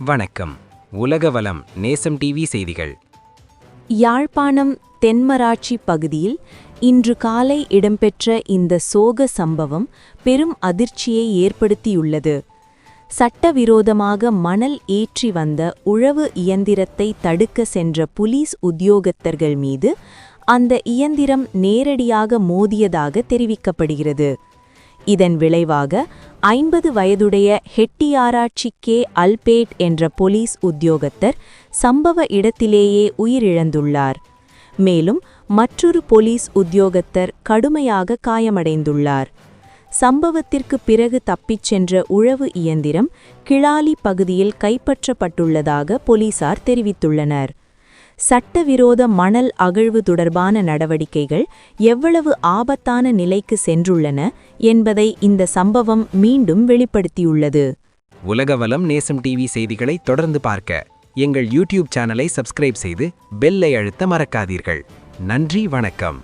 வணக்கம். உலகவலம் நேசம் டிவி செய்திகள். யாழ்ப்பாணம் தென்மராட்சி பகுதியில் இன்று காலை இடம்பெற்ற இந்த சோக சம்பவம் பெரும் அதிர்ச்சியை ஏற்படுத்தியுள்ளது. சட்டவிரோதமாக மணல் ஏற்றி வந்த உழவு இயந்திரத்தை தடுக்க சென்ற புலீஸ் உத்தியோகத்தர்கள் மீது அந்த இயந்திரம் நேரடியாக மோதியதாக தெரிவிக்கப்படுகிறது. இதன் விளைவாக 50 வயதுடைய ஹெட்டியாராச்சி கே அல்பேட் என்ற போலீஸ் உத்தியோகத்தர் சம்பவ இடத்திலேயே உயிரிழந்துள்ளார். மேலும் மற்றொரு போலீஸ் உத்தியோகத்தர் கடுமையாக காயமடைந்துள்ளார். சம்பவத்திற்கு பிறகு தப்பிச் சென்ற உழவு இயந்திரம் கிளாலி பகுதியில் கைப்பற்றப்பட்டுள்ளதாக போலீசார் தெரிவித்துள்ளனர். சட்டவிரோத மணல் அகழ்வு தொடர்பான நடவடிக்கைகள் எவ்வளவு ஆபத்தான நிலைக்கு சென்றுள்ளன என்பதை இந்த சம்பவம் மீண்டும் வெளிப்படுத்தியுள்ளது. உலகவலம் நேசம் டிவி செய்திகளை தொடர்ந்து பார்க்க எங்கள் யூடியூப் சேனலை சப்ஸ்கிரைப் செய்து பெல்லை அழுத்த மறக்காதீர்கள். நன்றி, வணக்கம்.